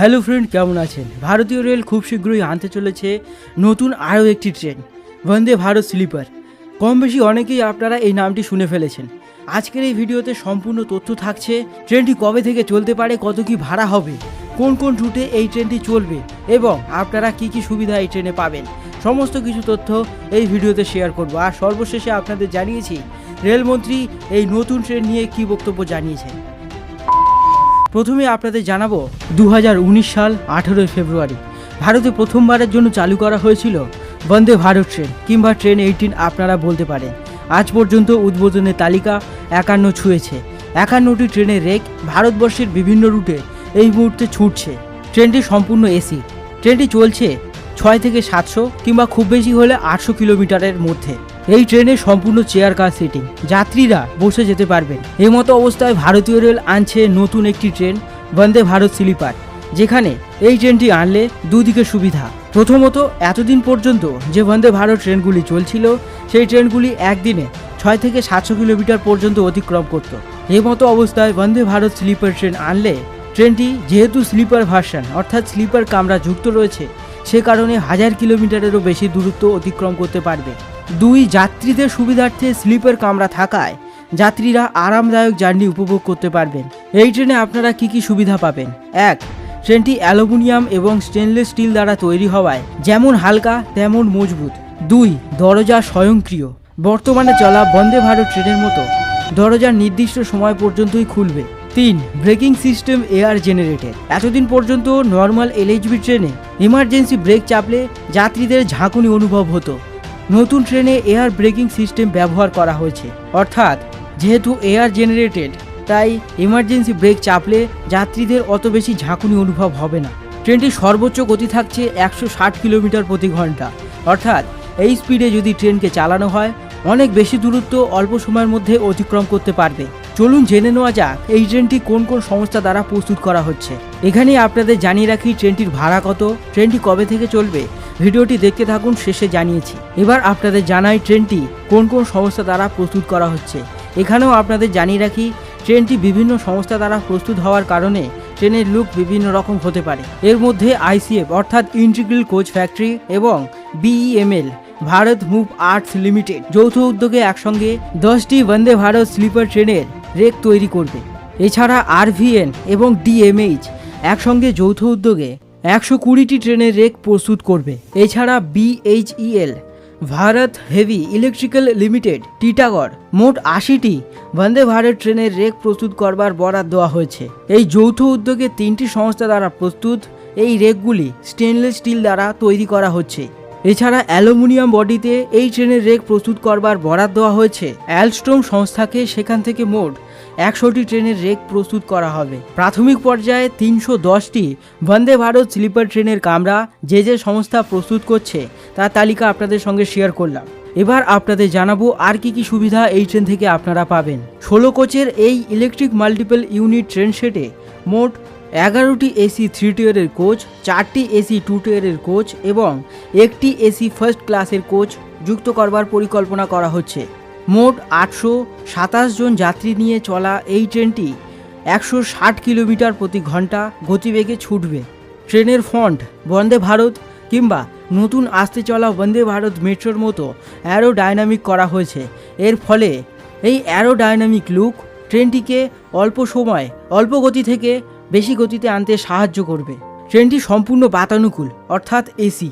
Hello friend, কেমন আছেন? ভারতীয় রেল খুব শীঘ্রই আনতে চলেছে নতুন আরও একটি ট্রেন, বন্দে ভারত স্লিপার। কম বেশি অনেকেই আপনারা এই নামটি শুনে ফেলেছেন। আজকের এই ভিডিওতে সম্পূর্ণ তথ্য থাকছে। ট্রেনটি কবে থেকে চলতে পারে, কত কি ভাড়া হবে, কোন কোন রুটে এই ট্রেনটি চলবে এবং আপনারা কি কি সুবিধা এই ট্রেনে পাবেন, সমস্ত কিছু তথ্য এই ভিডিওতে শেয়ার করব। আর সর্বশেষে আপনাদের জানিয়েছি রেলমন্ত্রী এই নতুন ট্রেন নিয়ে কি বক্তব্য জানিয়েছেন। প্রথমে আপনাদের জানাবো 2019 সাল 18 ফেব্রুয়ারি ভারতে প্রথমবারের জন্য চালু করা হয়েছিল বন্দে ভারত ট্রেন কিংবা ট্রেন 18 আপনারা বলতে পারেন। আজ পর্যন্ত উদ্বোধনের তালিকা 51 ছুঁয়েছে। 51টি ট্রেনের রেক ভারতবর্ষের বিভিন্ন রুটে এই মুহূর্তে ছুটছে। ট্রেনটি সম্পূর্ণ এসি। ট্রেনটি চলছে 6 থেকে 700 কিংবা খুব বেশি হলে 800 কিলোমিটারের মধ্যে। এই ট্রেনে সম্পূর্ণ চেয়ার কার সিটিং, যাত্রীরা বসে যেতে পারবেন। এই মতো অবস্থায় ভারতীয় রেল আনছে নতুন একটি ট্রেন, বন্দে ভারত স্লিপার, যেখানে এই ট্রেনটি আনলে দুদিকে সুবিধা। প্রথমত, এতদিন পর্যন্ত যে বন্দে ভারত ট্রেনগুলি চলছিল সেই ট্রেনগুলি একদিনে 6 থেকে 700 কিলোমিটার পর্যন্ত অতিক্রম করত। এই মতো অবস্থায় বন্দে ভারত স্লিপার ট্রেন আনলে ট্রেনটি যেহেতু স্লিপার ভার্সন অর্থাৎ স্লিপার কামরা যুক্ত রয়েছে, সে কারণে 1000 কিলোমিটারেরও বেশি দূরত্ব অতিক্রম করতে পারবে। দুই, যাত্রীদের সুবিধার্থে স্লিপার কামরা থাকায় যাত্রীরা আরামদায়ক জার্নি উপভোগ করতে পারবেন। এই ট্রেনে আপনারা কি কি সুবিধা পাবেন? 1. ট্রেনটি অ্যালুমিনিয়াম এবং স্টেনলেস স্টিল দ্বারা তৈরি হওয়ায় যেমন হালকা তেমন মজবুত। 2. দরজা স্বয়ংক্রিয়। বর্তমানে চলা বন্দে ভারত ট্রেনের মতো দরজা নির্দিষ্ট সময় পর্যন্তই খুলবে। 3. Braking system air generated. এতদিন পর্যন্ত নর্মাল এলএইচবি ট্রেনে ইমার্জেন্সি ব্রেক চাপলে যাত্রীদের ঝাঁকুনি অনুভব হতো। নতুন ট্রেনে এয়ার ব্রেকিং সিস্টেম ব্যবহার করা হয়েছে, অর্থাৎ যেহেতু এয়ার জেনারেটেড তাই ইমার্জেন্সি ব্রেক চাপলে যাত্রীদের অত বেশি ঝাঁকুনি অনুভব হবে না। ট্রেনটির সর্বোচ্চ গতি থাকছে 160 কিলোমিটার প্রতি ঘন্টা, অর্থাৎ এই স্পিডে যদি ট্রেনকে চালানো হয় অনেক বেশি দূরত্ব অল্প সময়ের মধ্যে অতিক্রম করতে পারবে। চলুন জেনে নেওয়া যাক এই ট্রেনটি কোন কোন সংস্থা দ্বারা প্রস্তুত করা হচ্ছে। এখানে আপনাদের জানিয়ে রাখি ট্রেনটির ভাড়া কত, ট্রেনটি কবে থেকে চলবে। ভিডিওটি দেখতে থাকুন, শেষে জানিয়েছি। এবার আপনাদের জানাই ট্রেনটি কোন কোন সংস্থা দ্বারা প্রস্তুত করা হচ্ছে। এখানেও আপনাদের জানিয়ে রাখি ট্রেনটি বিভিন্ন সংস্থা দ্বারা প্রস্তুত হওয়ার কারণে ট্রেনের লুক বিভিন্ন রকম হতে পারে। এর মধ্যে আইসিএফ অর্থাৎ ইন্টিগ্রাল কোচ ফ্যাক্টরি এবং BEML Bharat move arts limited যৌথ উদ্যোগে একসঙ্গে 10টি বন্দে ভারত স্লিপার ট্রেনের রেক তৈরি করবে। এছাড়া আরভিএন এবং ডিএমএইচ একসঙ্গে যৌথ উদ্যোগে 120টি ট্রেনের রেক প্রস্তুত করবে। এছাড়া BHEL Bharat heavy electrical limited Titagarh মোট 80টি বন্দে ভারত ট্রেনের রেক প্রস্তুত করবার বরাদ দেওয়া হয়েছে। এই যৌথ উদ্যোগে 3টি সংস্থা দ্বারা প্রস্তুত এই রেকগুলি স্টেনলেস স্টিল দ্বারা তৈরি করা হচ্ছে। এছাড়া অ্যালুমিনিয়াম বডিতে এই ট্রেনের রেক প্রস্তুত করবার বরাদ দেওয়া হয়েছে অ্যালস্ট্রোম সংস্থাকে। সেখান থেকে মোট 100টি ট্রেনের রেক প্রস্তুত করা হবে। প্রাথমিক পর্যায়ে 310টি বন্দে ভারত স্লিপার ট্রেনের কামরা যে যে সংস্থা প্রস্তুত করছে তার তালিকা আপনাদের সঙ্গে শেয়ার করলাম। এবার আপনাদের জানাবো আর কি কি সুবিধা এই ট্রেন থেকে আপনারা পাবেন। 16 কোচের এই ইলেকট্রিক মাল্টিপল ইউনিট ট্রেন সেটে মোট 11টি এসি 3 টিয়ারের কোচ, 4টি এসি 2 টিয়ারের কোচ এবং 1টি এসি ফার্স্ট ক্লাসের কোচ যুক্ত করবার পরিকল্পনা করা হচ্ছে। মোট 827 জন যাত্রী নিয়ে চলা এই ট্রেনটি 160 কিলোমিটার প্রতি ঘন্টা গতিবেগে ছুটবে। ট্রেনের ফন্ট বন্দে ভারত কিংবা নতুন আসতে চলা বন্দে ভারত মেট্রোর মতো অ্যারোডাইনামিক করা হয়েছে। এর ফলে এই অ্যারোডাইনামিক লুক ট্রেনটিকে অল্প সময় অল্প গতি থেকে বেশি গতিতে আনতে সাহায্য করবে। ট্রেনটি সম্পূর্ণ বাতানুকূল অর্থাৎ এসি।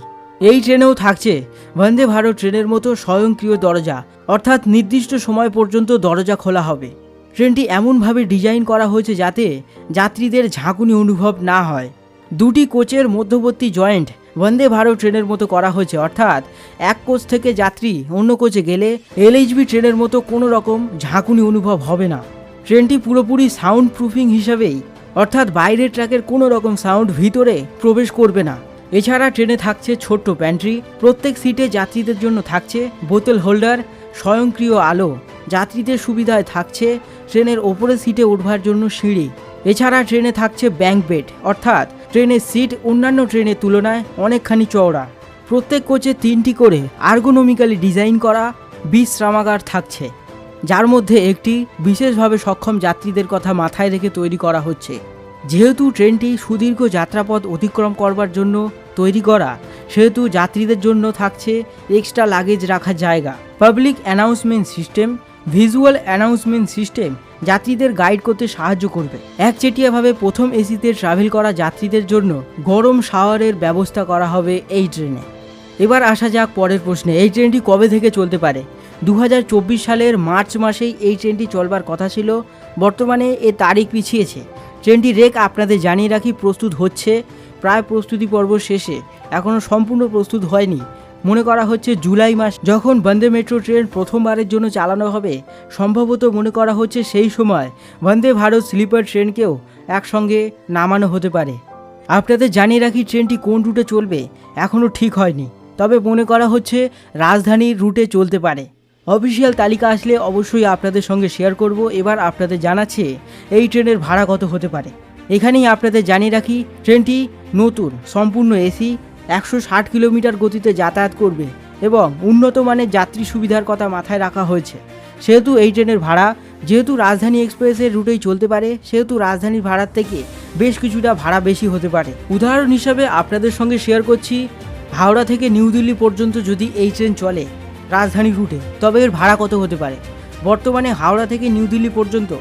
এই ট্রেনেও থাকছে বন্দে ভারত ট্রেনের মতো স্বয়ংক্রিয় দরজা, অর্থাৎ নির্দিষ্ট সময় পর্যন্ত দরজা খোলা হবে। ট্রেনটি এমনভাবে ডিজাইন করা হয়েছে যাতে যাত্রীদের ঝাঁকুনি অনুভব না হয়। 2টি কোচের মধ্যবর্তী জয়েন্ট বন্দে ভারত ট্রেনের মতো করা হয়েছে, অর্থাৎ এক কোচ থেকে যাত্রী অন্য কোচে গেলে এলএইচবি ট্রেনের মতো কোনো রকম ঝাঁকুনি অনুভব হবে না। ট্রেনটি পুরোপুরি সাউন্ড প্রুফিং হিসাবেই, অর্থাৎ বাইরের ট্র্যাকের কোনো রকম সাউন্ড ভিতরে প্রবেশ করবে না। এছাড়া ট্রেনে থাকছে ছোট্ট প্যান্ট্রি, প্রত্যেক সিটে যাত্রীদের জন্য থাকছে বোতল হোল্ডার, স্বয়ংক্রিয় আলো, যাত্রীদের সুবিধায় থাকছে ট্রেনের ওপরের সিটে উঠবার জন্য সিঁড়ি। এছাড়া ট্রেনে থাকছে ব্যাঙ্ক বেড, অর্থাৎ ট্রেনের সিট অন্যান্য ট্রেনের তুলনায় অনেকখানি চওড়া। প্রত্যেক কোচে 3টি করে আর্গোনমিক্যালি ডিজাইন করা বিশ্রামাগার থাকছে, যার মধ্যে একটি বিশেষভাবে সক্ষম যাত্রীদের কথা মাথায় রেখে তৈরি করা হচ্ছে। যেহেতু ট্রেনটি সুদীর্ঘ যাত্রাপথ অতিক্রম করবার জন্য তৈরি করা, সেহেতু যাত্রীদের জন্য থাকছে এক্সট্রা লাগেজ রাখার জায়গা, public announcement system, visual announcement system যাত্রীদের গাইড করতে সাহায্য করবে। একচেটিয়াভাবে প্রথম এসিতে ট্রাভেল করা যাত্রীদের জন্য গরম শাওয়ারের ব্যবস্থা করা হবে এই ট্রেনে। এবার আসা যাক পরের প্রশ্নে, এই ট্রেনটি কবে থেকে চলতে পারে? 2024 সালের মার্চ মাসেই এই ট্রেনটি চলবার কথা ছিল, বর্তমানে এ তারিখ পিছিয়েছে। ট্রেনটি রেক আপনাদের জানিয়ে রাখি প্রস্তুত হচ্ছে, প্রায় প্রস্তুতি পর্ব শেষে, এখনও সম্পূর্ণ প্রস্তুত হয়নি। মনে করা হচ্ছে জুলাই মাস যখন বন্দে মেট্রো ট্রেন প্রথমবারের জন্য চালানো হবে, সম্ভবত মনে করা হচ্ছে সেই সময় বন্দে ভারত স্লিপার ট্রেনকেও একসঙ্গে নামানো হতে পারে। আপনাদের জানিয়ে রাখি ট্রেনটি কোন রুটে চলবে এখনও ঠিক হয়নি, তবে মনে করা হচ্ছে রাজধানীর রুটে চলতে পারে। অফিসিয়াল তালিকা আসলে অবশ্যই আপনাদের সঙ্গে শেয়ার করব। এবার আপনাদের জানাচ্ছে এই ট্রেনের ভাড়া কত হতে পারে। এখানেই আপনাদের জানিয়ে রাখি ট্রেনটি নতুন, সম্পূর্ণ এসি, 160 কিলোমিটার গতিতে যাতায়াত করবে এবং উন্নত মানের যাত্রী সুবিধার কথা মাথায় রাখা হয়েছে। সেহেতু এই ট্রেনের ভাড়া, যেহেতু রাজধানী এক্সপ্রেসের রুটেই চলতে পারে, সেহেতু রাজধানীর ভাড়ার থেকে বেশ কিছুটা ভাড়া বেশি হতে পারে। উদাহরণ হিসাবে আপনাদের সঙ্গে শেয়ার করছি, হাওড়া থেকে নিউ দিল্লি পর্যন্ত যদি এই ট্রেন চলে রাজধানী রুটে, তবে এর ভাড়া কত হতে পারে। বর্তমানে হাওড়া থেকে নিউ দিল্লি পর্যন্ত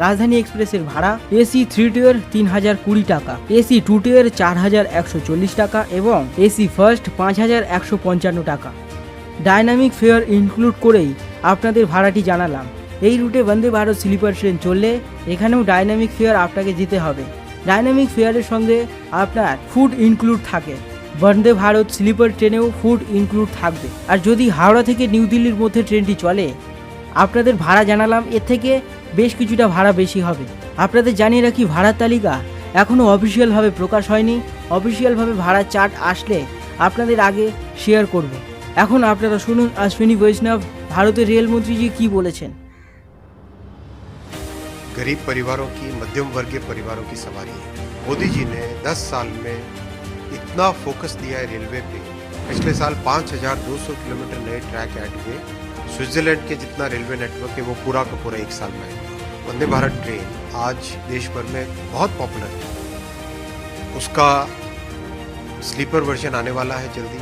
রাজধানী এক্সপ্রেসের ভাড়া এসি 3 টিয়ার 3020 টাকা, এসি 2 টিয়ার 4140 টাকা এবং এসি ফার্স্ট 5155 টাকা। ডাইনামিক ফেয়ার ইনক্লুড করেই আপনাদের ভাড়াটি জানালাম। এই রুটে বন্দে ভারত স্লিপার ট্রেন চললে এখানেও ডাইনামিক ফেয়ার আপনাকে দিতে হবে। ডাইনামিক ফেয়ারের সঙ্গে আপনার ফুড ইনক্লুড থাকে, বন্দে ভারত স্লিপার ট্রেনেও ফুড ইনক্লুড থাকবে। আর যদি হাওড়া থেকে নিউ দিল্লির মধ্যে ট্রেনটি চলে, আপনাদের ভাড়া জানালাম, এর থেকে বেশ কিছুটা ভাড়া বেশি হবে। আপনাদের জানিয়ে রাখি ভাড়ার তালিকা এখনও অফিসিয়ালভাবে প্রকাশ হয়নি। অফিসিয়ালভাবে ভাড়ার চার্ট আসলে আপনাদের আগে শেয়ার করব। এখন আপনারা শুনুন অশ্বিনী বৈষ্ণব ভারতের রেলমন্ত্রীজি কি বলেছেন। गरीब परिवारों की, मध्यम वर्गीय परिवारों की सवारी है। मोदी जी ने 10 साल में इतना फोकस दिया है रेलवे पे। पिछले साल 5200 किलोमीटर नए ट्रैक ऐड हुए। स्विट्जरलैंड के जितना रेलवे नेटवर्क है वो पूरा का पूरा 1 साल में आएगा। वंदे भारत ट्रेन आज देश भर में बहुत पॉपुलर है। उसका स्लीपर वर्जन आने वाला है जल्दी।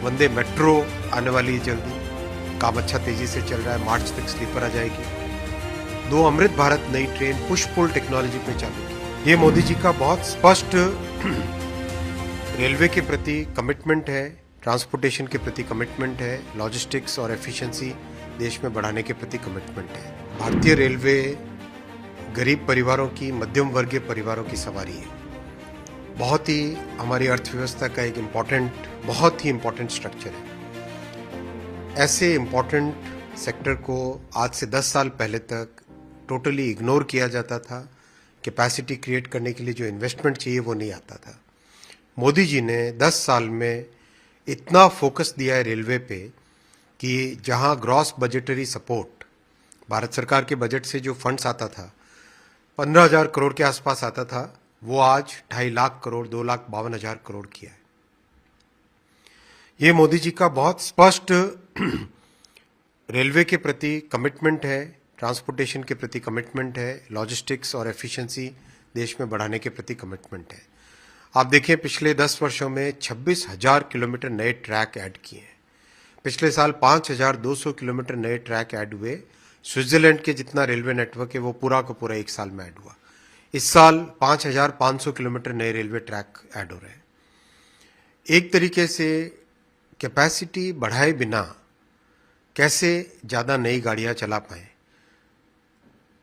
वंदे मेट्रो आने वाली है जल्दी। काम अच्छा तेजी से चल रहा है, मार्च तक स्लीपर आ जाएगी। 2 अमृत भारत नई ट्रेन पुश पुल टेक्नोलॉजी पे चालू की। ये मोदी जी का बहुत स्पष्ट रेलवे के प्रति कमिटमेंट है, ट्रांसपोर्टेशन के प्रति कमिटमेंट है, लॉजिस्टिक्स और एफिशिएंसी देश में बढ़ाने के प्रति कमिटमेंट है। भारतीय रेलवे गरीब परिवारों की, मध्यम वर्गीय परिवारों की सवारी है। बहुत ही हमारी अर्थव्यवस्था का एक बहुत ही इम्पोर्टेंट स्ट्रक्चर है। ऐसे इम्पोर्टेंट सेक्टर को आज से 10 साल पहले तक टोटली इग्नोर किया जाता था। कैपेसिटी क्रिएट करने के लिए जो इन्वेस्टमेंट चाहिए वो नहीं आता था। मोदी जी ने 10 साल में इतना फोकस दिया है रेलवे पे कि जहां ग्रॉस बजटरी सपोर्ट, भारत सरकार के बजट से जो फंड्स आता था 15,000 करोड़ के आसपास आता था, वो आज 2.5 लाख करोड़, 2,52,000 करोड़ किया है। ये मोदी जी का बहुत स्पष्ट रेलवे के प्रति कमिटमेंट है, ट्रांसपोर्टेशन के प्रति कमिटमेंट है, लॉजिस्टिक्स और एफिशिएंसी देश में बढ़ाने के प्रति कमिटमेंट है। आप देखिए पिछले 10 वर्षों में 26,000 किलोमीटर नए ट्रैक ऐड किए हैं। पिछले साल 5200 किलोमीटर नए ट्रैक ऐड हुए। स्विट्जरलैंड के जितना रेलवे नेटवर्क है वो पूरा का पूरा 1 साल में ऐड हुआ। इस साल 5500 किलोमीटर नए रेलवे ट्रैक ऐड हो रहे हैं। एक तरीके से कैपेसिटी बढ़ाए बिना कैसे ज़्यादा नई गाड़ियाँ चला पाएं,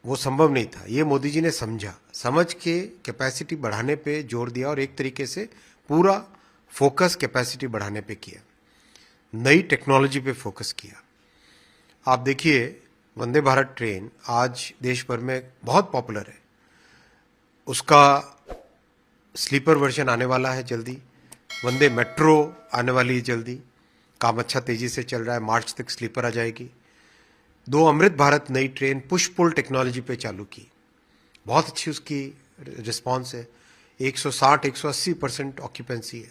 वो संभव नहीं था। ये मोदी जी ने समझ के कैपेसिटी बढ़ाने पे जोर दिया और एक तरीके से पूरा फोकस कैपेसिटी बढ़ाने पे किया, नई टेक्नोलॉजी पे फोकस किया। आप देखिए वंदे भारत ट्रेन आज देश भर में बहुत पॉपुलर है। उसका स्लीपर वर्जन आने वाला है जल्दी। वंदे मेट्रो आने वाली है जल्दी। काम अच्छा तेजी से चल रहा है, मार्च तक स्लीपर आ जाएगी। 2 अमृत भारत नई ट्रेन पुश पुल टेक्नोलॉजी पे चालू की। बहुत अच्छी उसकी रिस्पांस है। 160-180% ऑक्यूपेंसी है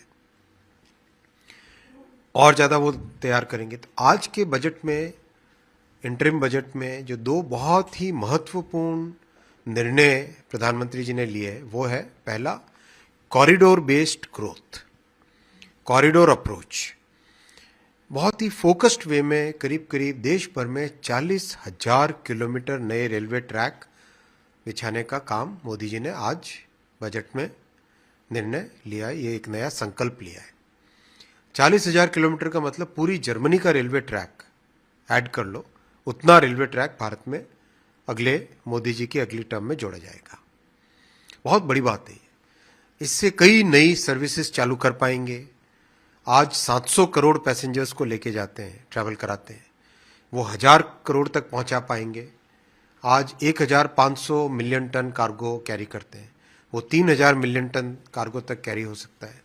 और ज़्यादा वो तैयार करेंगे। तो आज के बजट में, इंटरिम बजट में, जो 2 बहुत ही महत्वपूर्ण निर्णय प्रधानमंत्री जी ने लिए है वो है, पहला corridor based growth, corridor approach. बहुत ही फोकस्ड वे में करीब करीब देश भर में 40,000 किलोमीटर नए रेलवे ट्रैक बिछाने का काम मोदी जी ने आज बजट में निर्णय लिया है। ये एक नया संकल्प लिया है। 40,000 किलोमीटर का मतलब पूरी जर्मनी का रेलवे ट्रैक ऐड कर लो, उतना रेलवे ट्रैक भारत में अगले मोदी जी की अगली टर्म में जोड़ा जाएगा। बहुत बड़ी बात है। इससे कई नई सर्विसेज चालू कर पाएंगे। आज 700 करोड़ पैसेंजर्स को लेके जाते हैं, ट्रैवल कराते हैं, वो 1000 करोड़ तक पहुंचा पाएंगे। आज 1500 मिलियन टन कार्गो कैरी करते हैं, वो 3000 मिलियन टन कार्गो तक कैरी हो सकता है।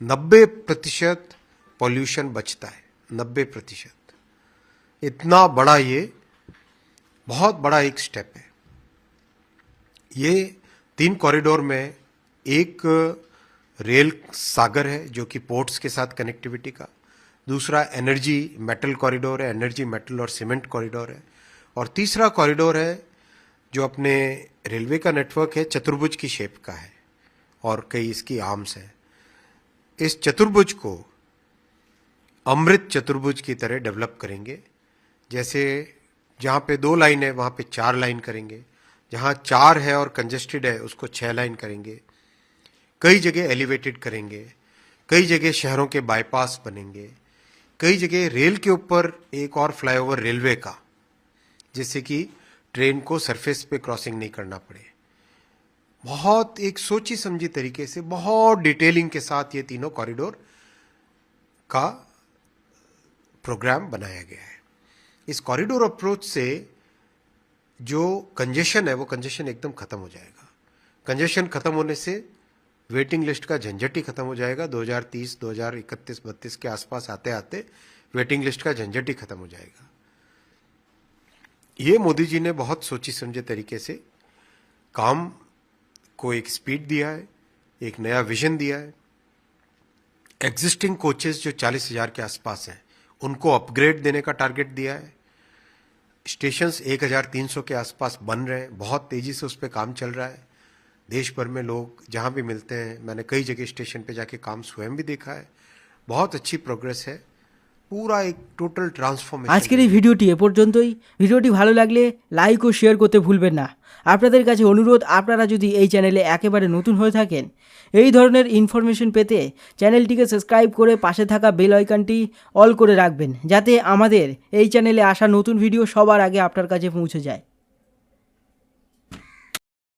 90% पॉल्यूशन बचता है, 90%। इतना बड़ा ये बहुत बड़ा एक स्टेप है। ये 3 कॉरिडोर में एक रेल सागर है जो कि पोर्ट्स के साथ कनेक्टिविटी का, दूसरा एनर्जी मेटल कॉरिडोर है, एनर्जी मेटल और सीमेंट कॉरिडोर है, और तीसरा कॉरिडोर है जो अपने रेलवे का नेटवर्क है, चतुर्भुज की शेप का है और कई इसकी आर्म्स हैं। इस चतुर्भुज को अमृत चतुर्भुज की तरह डेवलप करेंगे। जैसे जहाँ पे 2 लाइन है वहाँ पे 4 लाइन करेंगे, जहाँ 4 है और कंजेस्टेड है उसको 6 लाइन करेंगे, कई जगह एलिवेटेड करेंगे, कई जगह शहरों के बाईपास बनेंगे, कई जगह रेल के ऊपर एक और फ्लाईओवर रेलवे का, जिससे कि ट्रेन को सरफेस पे क्रॉसिंग नहीं करना पड़े। बहुत एक सोची समझी तरीके से बहुत डिटेलिंग के साथ ये तीनों कॉरिडोर का प्रोग्राम बनाया गया है। इस कॉरिडोर अप्रोच से जो कंजेशन है वो कंजेशन एकदम खत्म हो जाएगा। कंजेशन खत्म होने से वेटिंग लिस्ट का झंझट ही खत्म हो जाएगा। 2030, 2031, 32 के आसपास आते आते वेटिंग लिस्ट का झंझट ही खत्म हो जाएगा। ये मोदी जी ने बहुत सोची समझे तरीके से काम को एक स्पीड दिया है, एक नया विजन दिया है। एग्जिस्टिंग कोचेस जो 40,000 के आसपास हैं उनको अपग्रेड देने का टारगेट दिया है। स्टेशंस 1300 के आसपास बन रहे हैं, बहुत तेजी से उस पर काम चल रहा है। देश भर में लोग जहां भी मिलते हैं, मैंने कई जगह स्टेशन पे जाके काम स्वयं भी देखा है। बहुत अच्छी प्रोग्रेस है, পুরা এক টোটাল ট্রান্সফরমেশন। আজকের এই ভিডিওটি এ পর্যন্তই। ভিডিওটি ভালো লাগলে লাইক ও শেয়ার করতে ভুলবেন না। আপনাদের কাছে অনুরোধ, আপনারা যদি এই চ্যানেলে একেবারে নতুন হয়ে থাকেন, এই ধরনের ইনফরমেশন পেতে চ্যানেলটিকে সাবস্ক্রাইব করে পাশে থাকা বেল আইকনটি অল করে রাখবেন, যাতে আমাদের এই চ্যানেলে আসা নতুন ভিডিও সবার আগে আপনার কাছে পৌঁছে যায়।